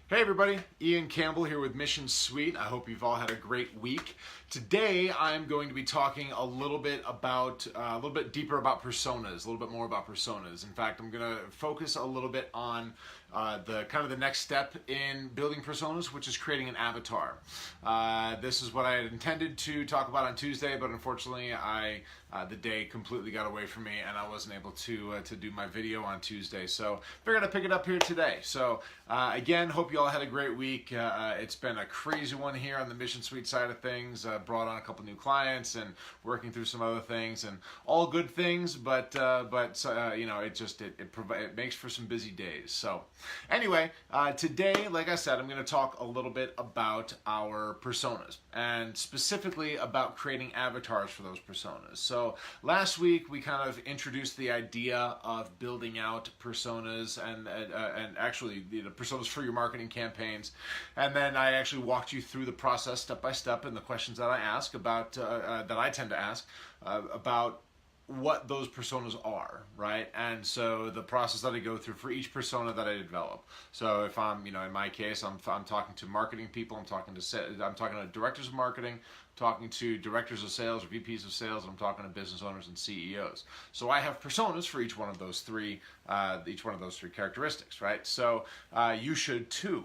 Hey everybody, Ian Campbell here with Mission Suite. I hope you've all had a great week. Today I'm going to be talking a little bit deeper about personas, a little bit more about personas. In fact, I'm going to focus a little bit on the next step in building personas, which is creating an avatar. This is what I had intended to talk about on Tuesday, but unfortunately the day completely got away from me and I wasn't able to do my video on Tuesday. So figured I'd pick it up here today. So again, hope you all had a great week. It's been a crazy one here on the Mission Suite side of things. Brought on a couple new clients and working through some other things, and all good things, but you know, it makes for some busy days. So anyway, today, like I said, I'm going to talk a little bit about our personas, and specifically about creating avatars for those personas. So last week we kind of introduced the idea of building out personas and actually personas for your marketing campaigns, and then I actually walked you through the process step by step and the questions that I ask about that I tend to ask about what those personas are, right? And so the process that I go through for each persona that I develop. So if I'm, in my case, I'm talking to marketing people, I'm talking to directors of marketing, talking to directors of sales or VPs of sales, and I'm talking to business owners and CEOs. So I have personas for each one of those three characteristics, right? So you should too.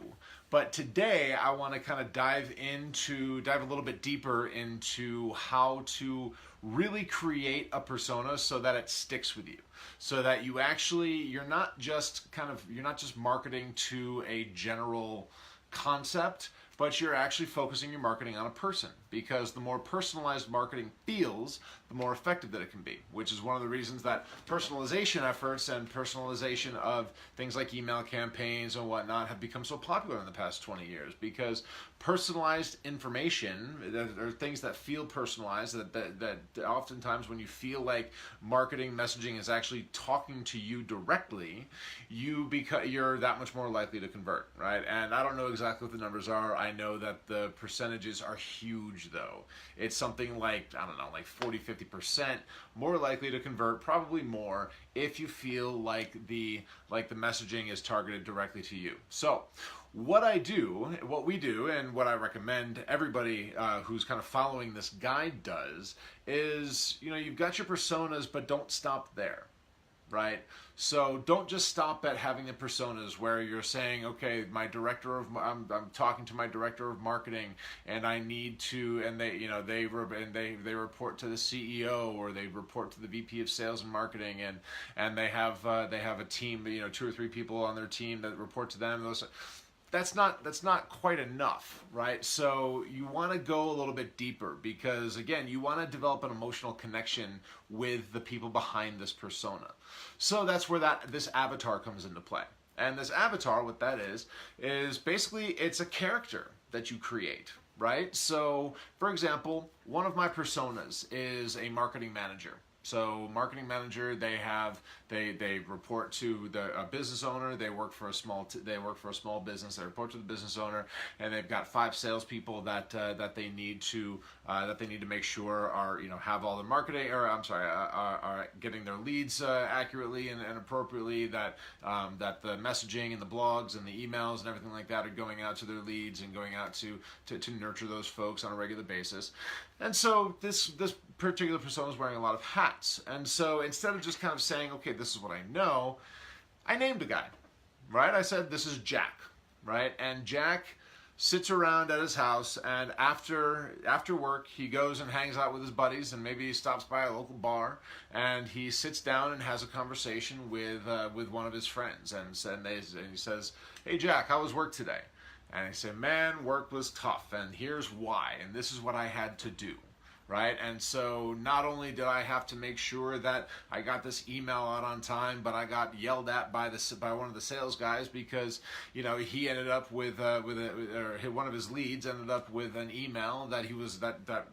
But today I want to kind of dive a little bit deeper into how to really create a persona so that it sticks with you, so that you're not just marketing to a general concept, but you're actually focusing your marketing on a person, because the more personalized marketing feels, the more effective that it can be, which is one of the reasons that personalization efforts and personalization of things like email campaigns and whatnot have become so popular in the past 20 years, because personalized information, or things that feel personalized, that oftentimes when you feel like marketing messaging is actually talking to you directly, you're that much more likely to convert, right? And I don't know exactly what the numbers are. I know that the percentages are huge though. It's something like, I don't know, like 40-50% more likely to convert, probably more, if you feel like the messaging is targeted directly to you. So what we do, and what I recommend everybody who's kind of following this guide does, is, you've got your personas, but don't stop there, right? So don't just stop at having the personas where you're saying, okay, I'm talking to my director of marketing, and I need to, and they report to the CEO, or they report to the VP of sales and marketing, and they have a team, 2 or 3 people on their team that report to them. That's not quite enough, right? So you want to go a little bit deeper, because again, you want to develop an emotional connection with the people behind this persona. So that's where this avatar comes into play. And this avatar, what that is basically, it's a character that you create, right? So for example, one of my personas is a marketing manager. So marketing manager, they report to a business owner. They work for a small business. They report to the business owner, and they've got 5 salespeople that they need to make sure are have all the marketing, or are getting their leads accurately and appropriately. That the messaging and the blogs and the emails and everything like that are going out to their leads and going out to nurture those folks on a regular basis. And so this particular persona is wearing a lot of hats. And so instead of just kind of saying, okay, this is what I know, I named a guy, right? I said, this is Jack, right? And Jack sits around at his house, and after work, he goes and hangs out with his buddies, and maybe he stops by a local bar, and he sits down and has a conversation with one of his friends, and he says, hey Jack, how was work today? And he said, man, work was tough, and here's why, and this is what I had to do. Right? And so not only did I have to make sure that I got this email out on time, but I got yelled at by one of the sales guys, because he ended up with one of his leads ended up with an email that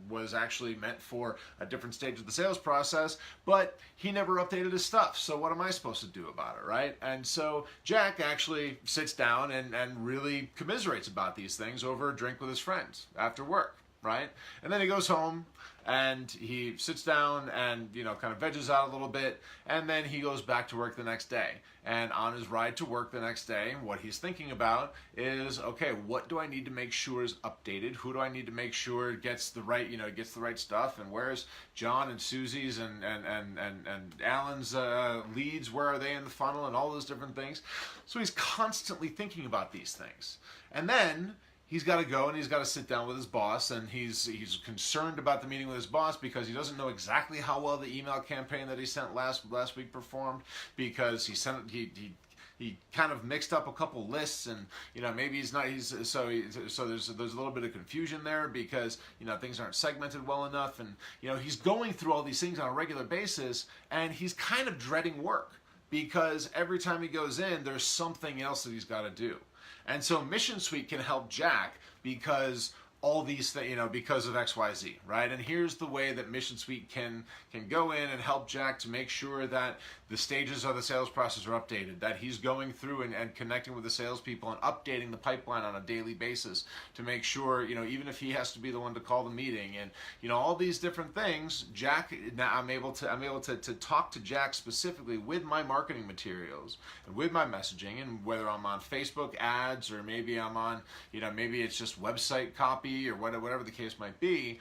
was actually meant for a different stage of the sales process, but he never updated his stuff. So what am I supposed to do about it, right? And so Jack actually sits down and really commiserates about these things over a drink with his friends after work. right? And then he goes home and he sits down and, you know, kind of veggies out a little bit, and then he goes back to work the next day. And on his ride to work the next day, what he's thinking about is, okay, what do I need to make sure is updated? Who do I need to make sure gets the right, you know, gets the right stuff? And where's John and Susie's and Alan's leads? Where are they in the funnel? And all those different things. So he's constantly thinking about these things. And then he's got to go and he's got to sit down with his boss, and he's concerned about the meeting with his boss because he doesn't know exactly how well the email campaign that he sent last week performed, because he kind of mixed up a couple lists, and you know, maybe so there's a little bit of confusion there because, you know, things aren't segmented well enough, and you know, he's going through all these things on a regular basis, and he's kind of dreading work because every time he goes in, there's something else that he's got to do. And so Mission Suite can help Jack because all these things, you know, because of XYZ, right? And here's the way that Mission Suite can go in and help Jack to make sure that the stages of the sales process are updated, that he's going through and connecting with the salespeople and updating the pipeline on a daily basis to make sure, you know, even if he has to be the one to call the meeting, and you know, all these different things. Jack, now I'm able to talk to Jack specifically with my marketing materials and with my messaging, and whether I'm on Facebook ads or maybe I'm on, you know, maybe it's just website copy or whatever the case might be.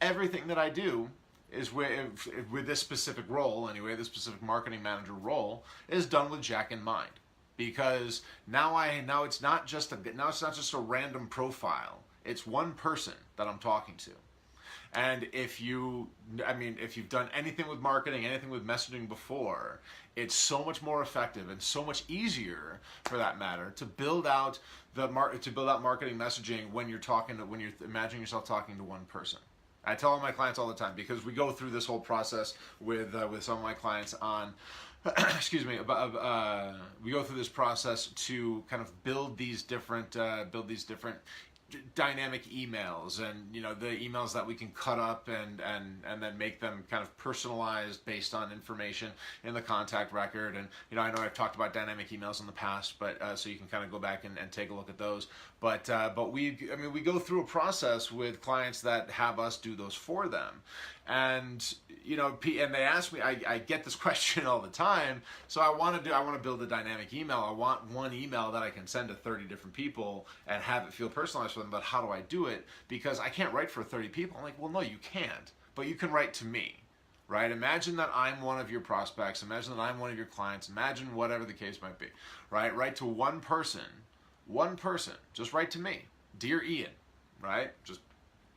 Everything that I do is with this specific role anyway, this specific marketing manager role, is done with Jack in mind, because now it's not just a random profile. It's one person that I'm talking to. And if you've done anything with marketing, anything with messaging before, it's so much more effective and so much easier, for that matter, to build out marketing messaging when you're imagining yourself talking to one person. I tell all my clients all the time, because we go through this whole process with some of my clients on excuse me, we go through this process to kind of build these different dynamic emails, and you know, the emails that we can cut up and then make them kind of personalized based on information in the contact record. And you know, I know I've talked about dynamic emails in the past, but so you can kind of go back and take a look at those. But we go through a process with clients that have us do those for them. And you know, and they ask me, I get this question all the time. So I want to build a dynamic email. I want one email that I can send to 30 different people and have it feel personalized for them. But how do I do it? Because I can't write for 30 people. I'm like, well, no, you can't. But you can write to me, right? Imagine that I'm one of your prospects. Imagine that I'm one of your clients. Imagine whatever the case might be, right? Write to one person. Just write to me, dear Ian, right? Just,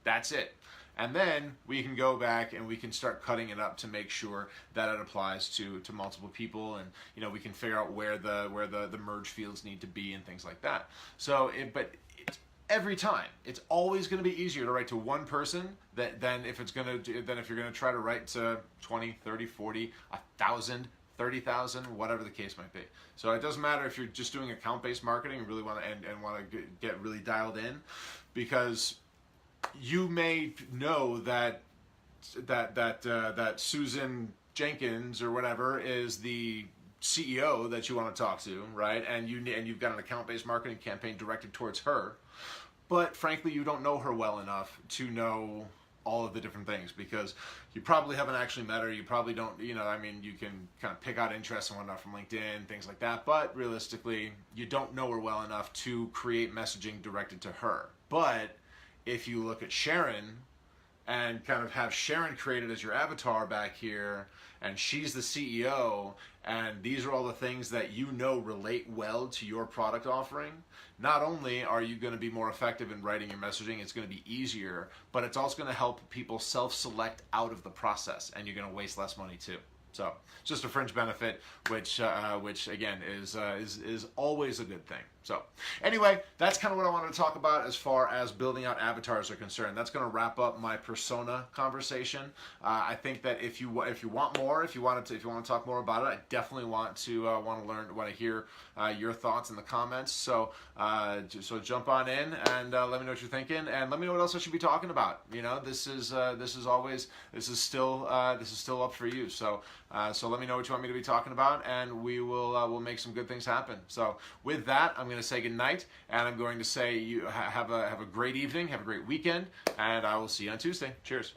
that's it. And then we can go back and we can start cutting it up to make sure that it applies to multiple people, and you know, we can figure out where the merge fields need to be and things like that. So, but it's, every time, it's always going to be easier to write to one person than if you're going to try to write to 20, 30, 40, 1,000. 30,000, whatever the case might be. So it doesn't matter if you're just doing account-based marketing and really want to get really dialed in, because you may know that Susan Jenkins or whatever is the CEO that you want to talk to, right? And you've got an account-based marketing campaign directed towards her, but frankly, you don't know her well enough to know all of the different things, because you probably haven't actually met her. You probably don't, you know, I mean, you can kind of pick out interests and whatnot from LinkedIn, things like that, but realistically, you don't know her well enough to create messaging directed to her. But if you look at Sharon and kind of have Sharon created as your avatar back here, and she's the CEO, and these are all the things that you know relate well to your product offering, not only are you going to be more effective in writing your messaging, it's going to be easier, but it's also going to help people self-select out of the process, and you're going to waste less money too. So just a fringe benefit, which again is always a good thing. So anyway, that's kind of what I wanted to talk about as far as building out avatars are concerned. That's going to wrap up my persona conversation. I think that if you want more, if you want to talk more about it, I definitely want to hear your thoughts in the comments. So jump on in and let me know what you're thinking, and let me know what else I should be talking about. You know, this is still up for you. So let me know what you want me to be talking about, and we'll make some good things happen. So with that, I'm going going to say goodnight, and I'm going to say you have a great evening, have a great weekend, and I will see you on Tuesday. Cheers.